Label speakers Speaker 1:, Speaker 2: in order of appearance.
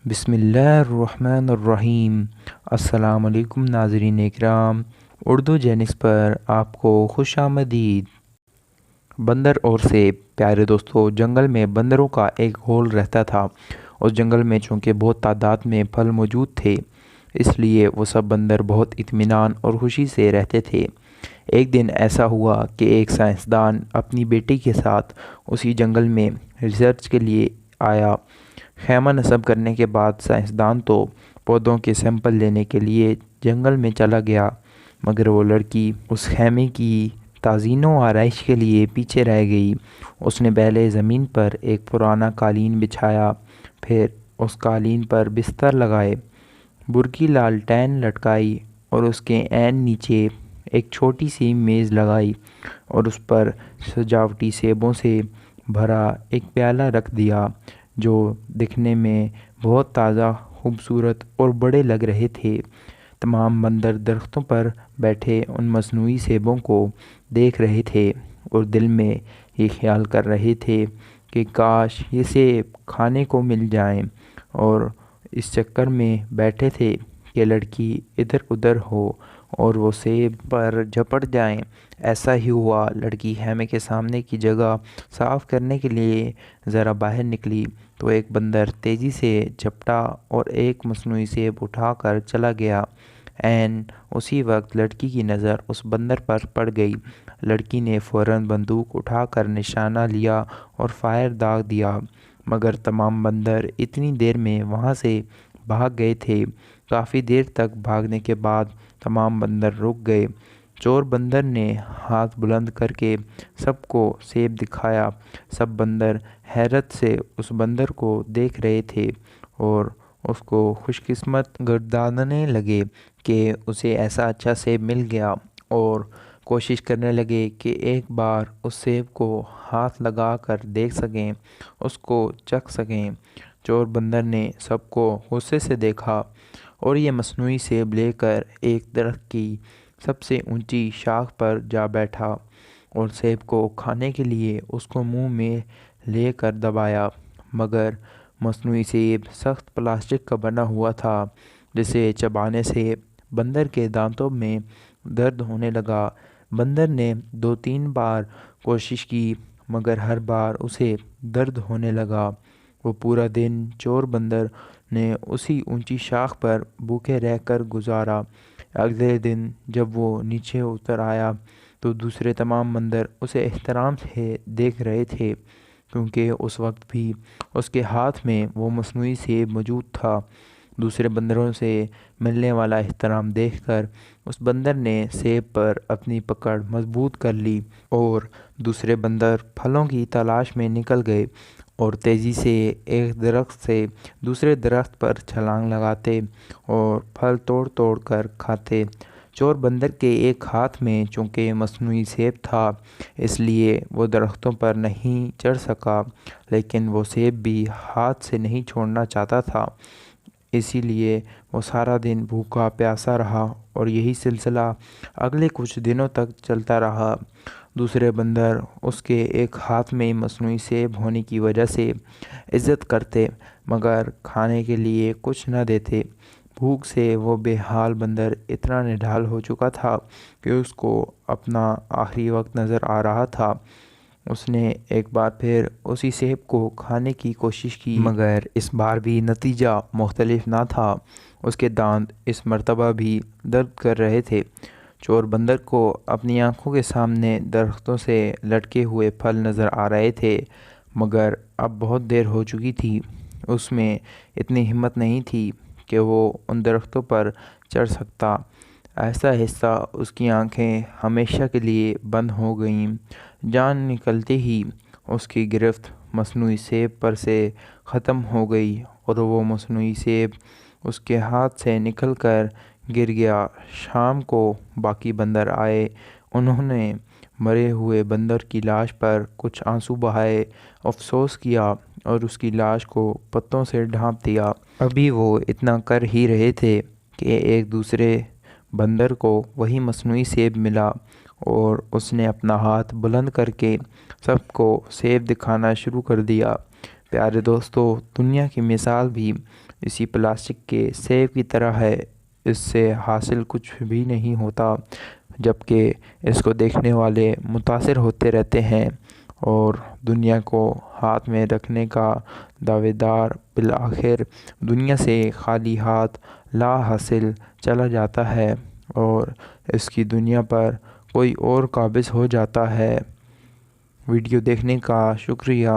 Speaker 1: بسم اللہ الرحمن الرحیم۔ السلام علیکم ناظرین اکرام، اردو جینکس پر آپ کو خوش آمدید۔ بندر اور سیب۔ پیارے دوستو، جنگل میں بندروں کا ایک گھول رہتا تھا۔ اس جنگل میں چونکہ بہت تعداد میں پھل موجود تھے، اس لیے وہ سب بندر بہت اطمینان اور خوشی سے رہتے تھے۔ ایک دن ایسا ہوا کہ ایک سائنسدان اپنی بیٹی کے ساتھ اسی جنگل میں ریسرچ کے لیے آیا۔ خیمہ نصب کرنے کے بعد سائنسدان تو پودوں کے سیمپل لینے کے لیے جنگل میں چلا گیا، مگر وہ لڑکی اس خیمے کی تزئین و آرائش کے لیے پیچھے رہ گئی۔ اس نے پہلے زمین پر ایک پرانا قالین بچھایا، پھر اس قالین پر بستر لگائے، برقی لالٹین لٹکائی اور اس کے عین نیچے ایک چھوٹی سی میز لگائی اور اس پر سجاوٹی سیبوں سے بھرا ایک پیالہ رکھ دیا، جو دکھنے میں بہت تازہ، خوبصورت اور بڑے لگ رہے تھے۔ تمام بندر درختوں پر بیٹھے ان مصنوعی سیبوں کو دیکھ رہے تھے اور دل میں یہ خیال کر رہے تھے کہ کاش یہ سیب کھانے کو مل جائیں، اور اس چکر میں بیٹھے تھے کہ لڑکی ادھر ادھر ہو اور وہ سیب پر جھپٹ جائیں۔ ایسا ہی ہوا۔ لڑکی خیمے کے سامنے کی جگہ صاف کرنے کے لیے ذرا باہر نکلی تو ایک بندر تیزی سے جھپٹا اور ایک مصنوعی سیب اٹھا کر چلا گیا۔ عین اسی وقت لڑکی کی نظر اس بندر پر پڑ گئی۔ لڑکی نے فوراً بندوق اٹھا کر نشانہ لیا اور فائر داغ دیا، مگر تمام بندر اتنی دیر میں وہاں سے بھاگ گئے تھے۔ کافی دیر تک بھاگنے کے بعد تمام بندر رک گئے۔ چور بندر نے ہاتھ بلند کر کے سب کو سیب دکھایا۔ سب بندر حیرت سے اس بندر کو دیکھ رہے تھے اور اس کو خوش قسمت گردانے لگے کہ اسے ایسا اچھا سیب مل گیا، اور کوشش کرنے لگے کہ ایک بار اس سیب کو ہاتھ لگا کر دیکھ سکیں، اس کو چکھ سکیں۔ چور بندر نے سب کو غصے سے دیکھا اور یہ مصنوعی سیب لے کر ایک درخت کی سب سے اونچی شاخ پر جا بیٹھا اور سیب کو کھانے کے لیے اس کو منہ میں لے کر دبایا، مگر مصنوعی سیب سخت پلاسٹک کا بنا ہوا تھا، جسے چبانے سے بندر کے دانتوں میں درد ہونے لگا۔ بندر نے 2-3 بار کوشش کی، مگر ہر بار اسے درد ہونے لگا۔ وہ پورا دن چور بندر نے اسی اونچی شاخ پر بھوکے رہ کر گزارا۔ اگلے دن جب وہ نیچے اتر آیا تو دوسرے تمام بندر اسے احترام سے دیکھ رہے تھے، کیونکہ اس وقت بھی اس کے ہاتھ میں وہ مصنوعی سیب موجود تھا۔ دوسرے بندروں سے ملنے والا احترام دیکھ کر اس بندر نے سیب پر اپنی پکڑ مضبوط کر لی اور دوسرے بندر پھلوں کی تلاش میں نکل گئے اور تیزی سے ایک درخت سے دوسرے درخت پر چھلانگ لگاتے اور پھل توڑ توڑ کر کھاتے۔ چور بندر کے ایک ہاتھ میں چونکہ مصنوعی سیب تھا، اس لیے وہ درختوں پر نہیں چڑھ سکا، لیکن وہ سیب بھی ہاتھ سے نہیں چھوڑنا چاہتا تھا۔ اسی لیے وہ سارا دن بھوکا پیاسا رہا اور یہی سلسلہ اگلے کچھ دنوں تک چلتا رہا۔ دوسرے بندر اس کے ایک ہاتھ میں مصنوعی سیب ہونے کی وجہ سے عزت کرتے، مگر کھانے کے لیے کچھ نہ دیتے۔ بھوک سے وہ بے حال بندر اتنا نڈھال ہو چکا تھا کہ اس کو اپنا آخری وقت نظر آ رہا تھا۔ اس نے ایک بار پھر اسی سیب کو کھانے کی کوشش کی، مگر اس بار بھی نتیجہ مختلف نہ تھا۔ اس کے دانت اس مرتبہ بھی درد کر رہے تھے۔ چور بندر کو اپنی آنکھوں کے سامنے درختوں سے لٹکے ہوئے پھل نظر آ رہے تھے، مگر اب بہت دیر ہو چکی تھی۔ اس میں اتنی ہمت نہیں تھی کہ وہ ان درختوں پر چڑھ سکتا۔ آہستہ آہستہ اس کی آنکھیں ہمیشہ کے لیے بند ہو گئیں۔ جان نکلتے ہی اس کی گرفت مصنوعی سیب پر سے ختم ہو گئی اور وہ مصنوعی سیب اس کے ہاتھ سے نکل کر گر گیا۔ شام کو باقی بندر آئے۔ انہوں نے مرے ہوئے بندر کی لاش پر کچھ آنسو بہائے، افسوس کیا اور اس کی لاش کو پتوں سے ڈھانپ دیا۔ ابھی وہ اتنا کر ہی رہے تھے کہ ایک دوسرے بندر کو وہی مصنوعی سیب ملا اور اس نے اپنا ہاتھ بلند کر کے سب کو سیب دکھانا شروع کر دیا۔ پیارے دوستو، دنیا کی مثال بھی اسی پلاسٹک کے سیب کی طرح ہے، اس سے حاصل کچھ بھی نہیں ہوتا، جبکہ اس کو دیکھنے والے متاثر ہوتے رہتے ہیں اور دنیا کو ہاتھ میں رکھنے کا دعوے دار بالآخر دنیا سے خالی ہاتھ لا حاصل چلا جاتا ہے اور اس کی دنیا پر کوئی اور قابض ہو جاتا ہے۔ ویڈیو دیکھنے کا شکریہ۔